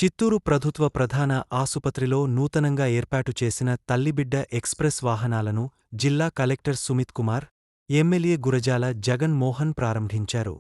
చిత్తూరు ప్రభుత్వ ప్రధాన ఆసుపత్రిలో నూతనంగా ఏర్పాటు చేసిన తల్లిబిడ్డ ఎక్స్‌ప్రెస్ వాహనాలను జిల్లా కలెక్టర్ సుమిత్ కుమార్, ఎమ్మెల్యే గురజాల జగన్ మోహన్ ప్రారంభించారు.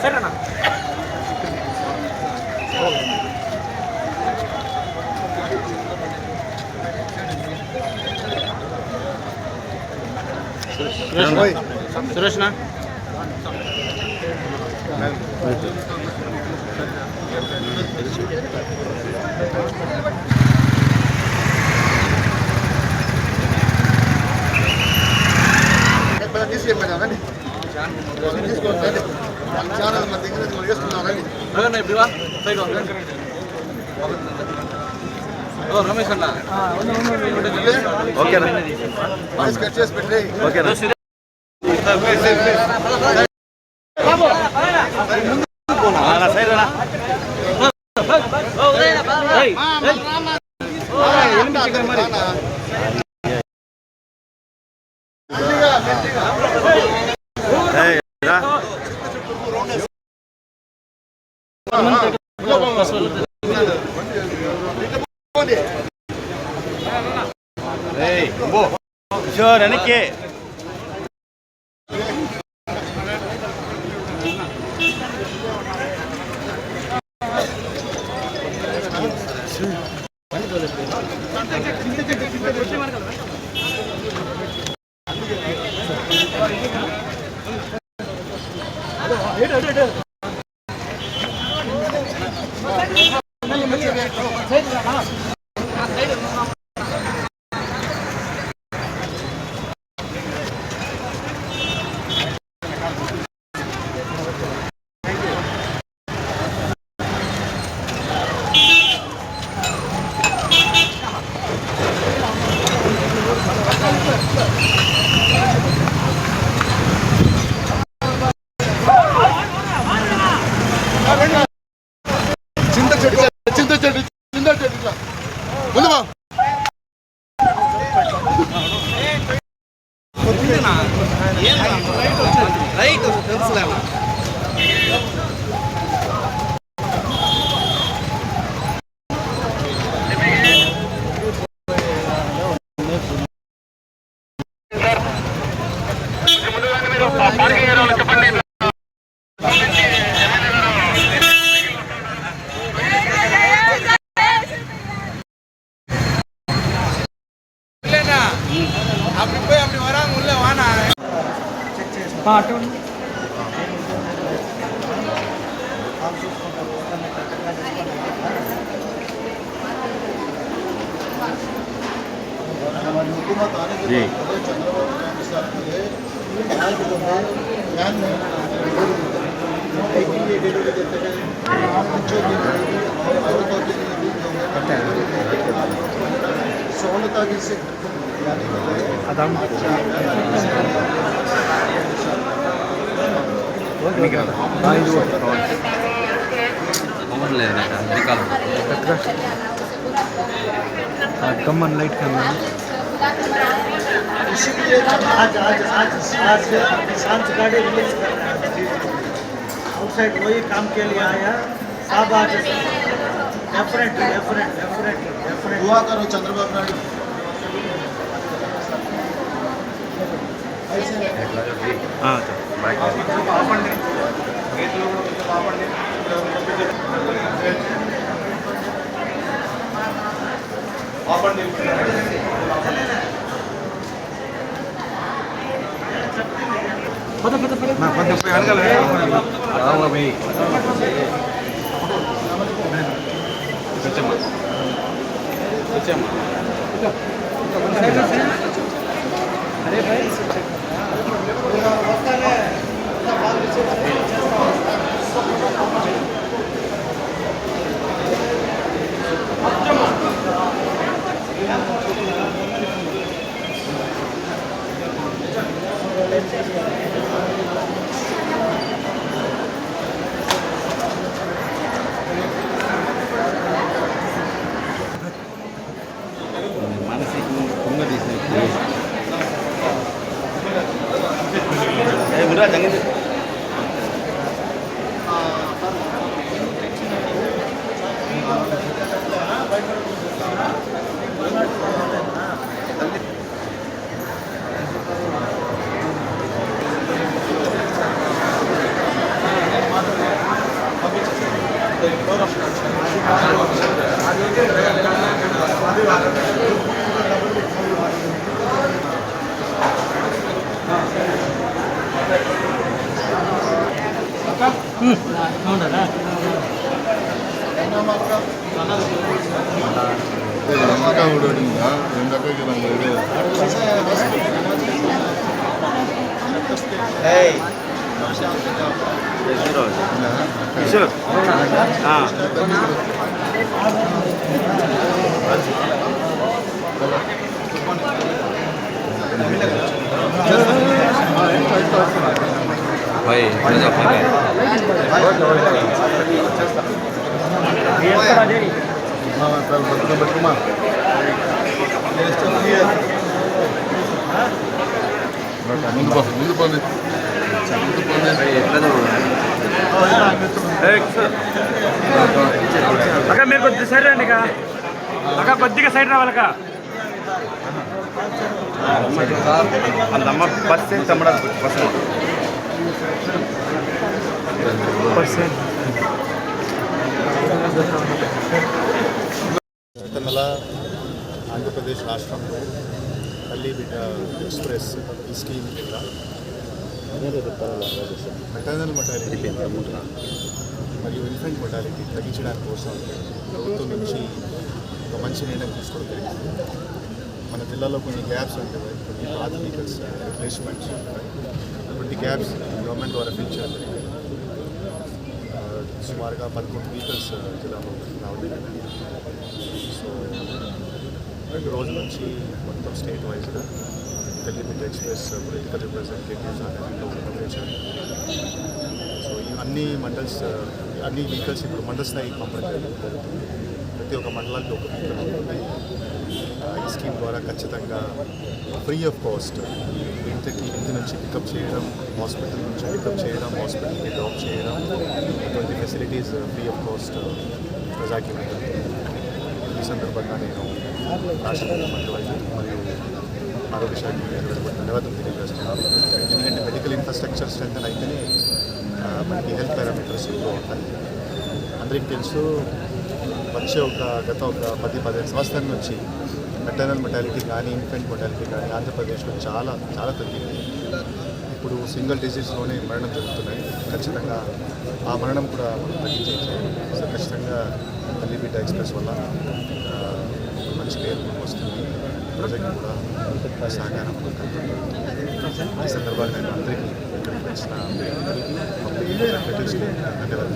సరేనా సురేష్నా ఛానల్ మన దగ్గర మనం వేసుకున్నారండి. రమేష్ అన్న ఓకేనా కట్ చేసి పెట్టి ఓకేనా కిషోర్ వెనక్కి రైట్ తెలుసులేనా அப்படி போய் அப்படி வராங்க உள்ள வானா हमारी हुकूमत आने के बाद चंद्रबाबू नायडू साहब ने आज जो है ज्ञान में एक के लिए डिलीवरी देते हैं, बच्चों के लिए और औरतों के लिए भी जो है सहूलत की से यानी कमन लाइट करना इसीलिए आज आज आज आज शांत गाड़ी रिलीज कर रहे हैं आउटसाइड वही काम के लिए आया साहब आज डेफिनेटली दुआ करो चंद्रबाबू नायडू అక్క మీరు కొద్దిగా సైడ్ రండి అక్క కొద్దిగా సైడ్ రావాలక్క అందమ్మ పర్సెంట్ తమ్మడా గత నెల ఆంధ్రప్రదేశ్ రాష్ట్రంలో తల్లి బిడ్డ ఎక్స్ప్రెస్ ఈ స్కీమ్ కింద మెటర్నల్ మొటాలిటీ మరియు ఇన్ఫెంట్ మొటాలిటీ తగ్గించడానికి కోసం ప్రభుత్వం నుంచి ఒక మంచి నిర్ణయం తీసుకోవడం జరిగింది. మన జిల్లాలో కొన్ని గ్యాప్స్ ఉంటాయి, కొన్ని పాత వెహికల్స్ రిప్లేస్మెంట్స్ ఉంటాయి. అటువంటి గ్యాప్స్ గవర్నమెంట్ ద్వారా ఫిల్ చేయాలి. సుమారుగా 11 వెహికల్స్ జిల్లాలో రావడం జరిగింది. సో 2 రోజుల నుంచి మొత్తం స్టేట్ వైజ్గా తల్లి బిడ్డ ఎక్స్ప్రెస్ పొలిటికల్ రిప్రజెంటేటివ్స్ అనేది నిర్వహించారు. సో ఈ అన్ని మండల్స్ అన్ని వెహికల్స్ ఇప్పుడు మండల స్థాయికి పంపడం జరుగుతుంది. ప్రతి ఒక్క మండలానికి ఒక వెహికల్ ఉంటుంది. ఈ స్కీమ్ ద్వారా ఖచ్చితంగా ఫ్రీ ఆఫ్ కాస్ట్ ఇంటి నుంచి పికప్ చేయడం, హాస్పిటల్ నుంచి పికప్ చేయడం, హాస్పిటల్కి డ్రాప్ చేయడం, అటువంటి ఫెసిలిటీస్ ఫ్రీ ఆఫ్ కాస్ట్ ప్రజాకి ఉంటుంది. ఈ సందర్భంగా నేను రాష్ట్ర ముఖ్యమంత్రి వారికి మరియు ఆరోగ్య శాఖ ధన్యవాదాలు తెలియజేస్తున్నాను. ఎందుకంటే మెడికల్ ఇన్ఫ్రాస్ట్రక్చర్ స్ట్రెంగ్ అయితేనే మనకి హెల్త్ పారామీటర్స్ ఇంప్రూవ్ అవుతాయి. అందరికీ తెలుసు, గత ఒక 10-15 సంవత్సరాల నుంచి మెటర్నల్ మొటాలిటీ కానీ ఇన్ఫెంట్ మొటాలిటీ కానీ ఆంధ్రప్రదేశ్లో చాలా చాలా తగ్గింది. ఇప్పుడు సింగిల్ డిజీజ్లోనే మరణం జరుగుతున్నాయి. ఖచ్చితంగా ఆ మరణం కూడా మనం తగ్గించేసి సో ఖచ్చితంగా తల్లి బిడ్డ ఎక్స్ప్రెస్ వల్ల మంచి పేరు వస్తుంది. ప్రజలకు కూడా సహకారం ఈ సందర్భంగా నేను అందరికీ ఇక్కడికి వచ్చిన ధన్యవాదాలు.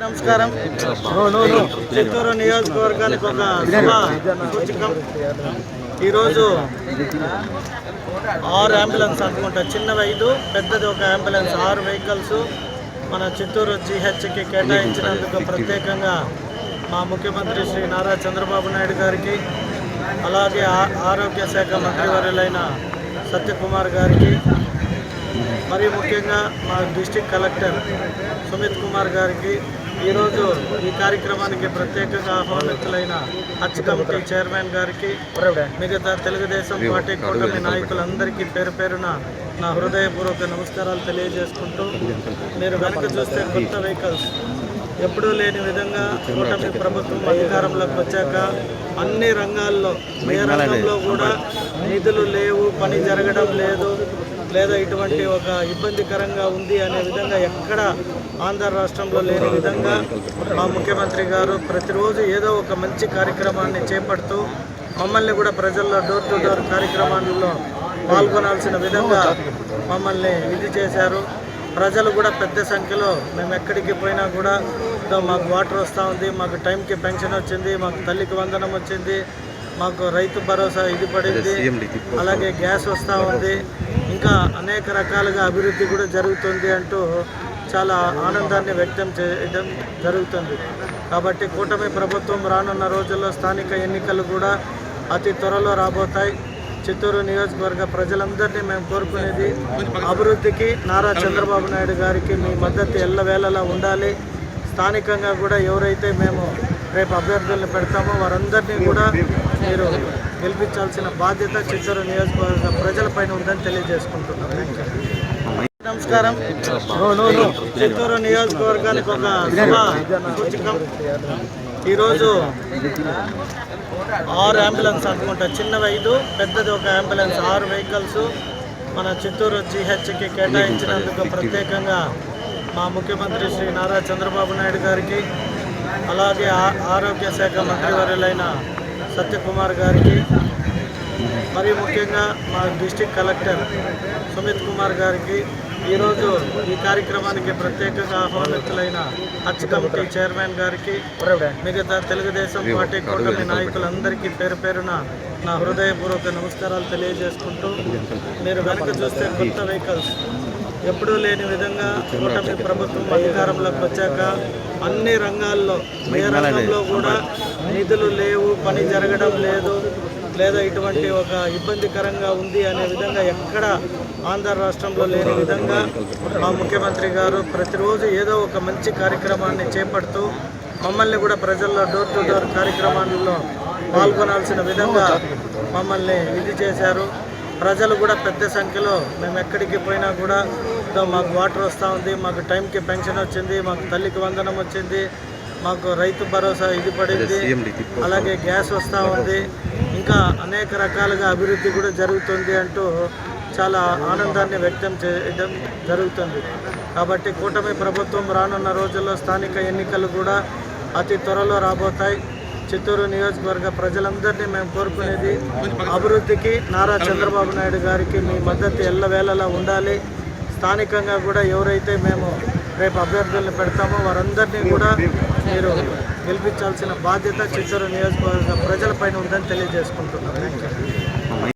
నమస్కారం. చిత్తూరు నియోజకవర్గానికి ఒక సూచకం. ఈరోజు 6 అంబులెన్స్ అనుకుంటా, చిన్నవి 5, పెద్దది ఒక అంబులెన్స్, 6 వెహికల్స్ మన చిత్తూరు GHకి కేటాయించినందుకు ప్రత్యేకంగా మా ముఖ్యమంత్రి శ్రీ నారా చంద్రబాబు నాయుడు గారికి, అలాగే ఆరోగ్య శాఖ మంత్రివర్యులైన సత్యకుమార్ గారికి, మరి ముఖ్యంగా మా డిస్ట్రిక్ట్ కలెక్టర్ సుమిత్ కుమార్ గారికి, ఈరోజు ఈ కార్యక్రమానికి ప్రత్యేకంగా ఆహ్వానితులైన హజ్ కమిటీ చైర్మన్ గారికి, మిగతా తెలుగుదేశం పార్టీ కూటమి నాయకులందరికీ పేరు పేరున నా హృదయపూర్వక నమస్కారాలు తెలియజేసుకుంటూ, మీరు వెనక చూస్తే కొత్త వెహికల్స్ ఎప్పుడూ లేని విధంగా కూటమి ప్రభుత్వం అధికారంలోకి వచ్చాక అన్ని రంగాల్లో, ఏ రంగంలో కూడా నిధులు లేవు, పని జరగడం లేదు, లేదా ఇటువంటి ఒక ఇబ్బందికరంగా ఉంది అనే విధంగా ఎక్కడ ఆంధ్ర రాష్ట్రంలో లేని విధంగా మా ముఖ్యమంత్రి గారు ప్రతిరోజు ఏదో ఒక మంచి కార్యక్రమాన్ని చేపడుతూ మమ్మల్ని కూడా ప్రజల్లో డోర్ టు డోర్ కార్యక్రమాల్లో పాల్గొనాల్సిన విధంగా మమ్మల్ని ఇది చేశారు. ప్రజలు కూడా పెద్ద సంఖ్యలో మేము ఎక్కడికి పోయినా కూడా మాకు వాటర్ వస్తూ ఉంది, మాకు టైంకి పెన్షన్ వచ్చింది, మాకు తల్లికి వందనం వచ్చింది, మాకు రైతు భరోసా ఇది పడింది, అలాగే గ్యాస్ వస్తూ ఉంది, ఇంకా అనేక రకాలుగా అభివృద్ధి కూడా జరుగుతుంది అంటూ చాలా ఆనందాన్ని వ్యక్తం చేయడం జరుగుతుంది. కాబట్టి కూటమి ప్రభుత్వం రానున్న రోజుల్లో స్థానిక ఎన్నికలు కూడా అతి త్వరలో రాబోతాయి. చిత్తూరు నియోజకవర్గ ప్రజలందరినీ మేము కోరుకునేది, అభివృద్ధికి నారా చంద్రబాబు నాయుడు గారికి మీ మద్దతు ఎల్లవేళలా ఉండాలి. స్థానికంగా కూడా ఎవరైతే మేము రేపు అభ్యర్థులను పెడతామో వారందరినీ కూడా మీరు గెలిపించాల్సిన బాధ్యత చిత్తూరు నియోజకవర్గ ప్రజలపైన ఉందని తెలియజేసుకుంటున్నాం. నమస్కారం. చిత్తూరు నియోజకవర్గానికి ఒక సూచకం. ఈరోజు 6 అంబులెన్స్ అనుకుంటా, చిన్నవి 5, పెద్దది ఒక అంబులెన్స్, 6 వెహికల్స్ మన చిత్తూరు GHకి కేటాయించినందుకు ప్రత్యేకంగా మా ముఖ్యమంత్రి శ్రీ నారా చంద్రబాబు నాయుడు గారికి, అలాగే ఆరోగ్య శాఖ మంత్రివర్యులైన సత్యకుమార్ గారికి, మరి ముఖ్యంగా మా డిస్ట్రిక్ట్ కలెక్టర్ సుమిత్ కుమార్ గారికి, ఈరోజు ఈ కార్యక్రమానికి ప్రత్యేకంగా ఆహ్వానితులైన హజ్ కమిటీ చైర్మన్ గారికి, మిగతా తెలుగుదేశం పార్టీ కూటమి నాయకులందరికీ పేరు పేరున నా హృదయపూర్వక నమస్కారాలు తెలియజేసుకుంటూ, మీరు వెనక చూస్తే కొత్త వెహికల్స్ ఎప్పుడూ లేని విధంగా కూటమి ప్రభుత్వం అధికారంలోకి వచ్చాక అన్ని రంగాల్లో, ఏ రంగంలో కూడా నిధులు లేవు, పని జరగడం లేదు, లేదా ఇటువంటి ఒక ఇబ్బందికరంగా ఉంది అనే విధంగా ఎక్కడ ఆంధ్ర రాష్ట్రంలో లేని విధంగా మా ముఖ్యమంత్రి గారు ప్రతిరోజు ఏదో ఒక మంచి కార్యక్రమాన్ని చేపడుతూ మమ్మల్ని కూడా ప్రజల్లో డోర్ టు డోర్ కార్యక్రమాల్లో పాల్గొనాల్సిన విధంగా మమ్మల్ని ఇది చేశారు. ప్రజలు కూడా పెద్ద సంఖ్యలో మేము ఎక్కడికి పోయినా కూడా మాకు వాటర్ వస్తూ ఉంది, మాకు టైంకి పెన్షన్ వచ్చింది, మాకు తల్లికి వందనం వచ్చింది, మాకు రైతు భరోసా ఇది పడింది, అలాగే గ్యాస్ వస్తూ ఉంది, ఇంకా అనేక రకాలుగా అభివృద్ధి కూడా జరుగుతుంది అంటూ చాలా ఆనందాన్ని వ్యక్తం చేయడం జరుగుతుంది. కాబట్టి కూటమి ప్రభుత్వం రానున్న రోజుల్లో స్థానిక ఎన్నికలు కూడా అతి త్వరలో రాబోతాయి. చిత్తూరు నియోజకవర్గ ప్రజలందరినీ మేము కోరుకునేది, అభివృద్ధికి నారా చంద్రబాబు నాయుడు గారికి మీ మద్దతు ఎల్లవేళలా ఉండాలి. స్థానికంగా కూడా ఎవరైతే మేము రేపు అభ్యర్థులను పెడతామో వారందరినీ కూడా మీరు గెలిపించాల్సిన బాధ్యత చిత్తూరు నియోజకవర్గ ప్రజలపైన ఉందని తెలియజేసుకుంటున్నాం.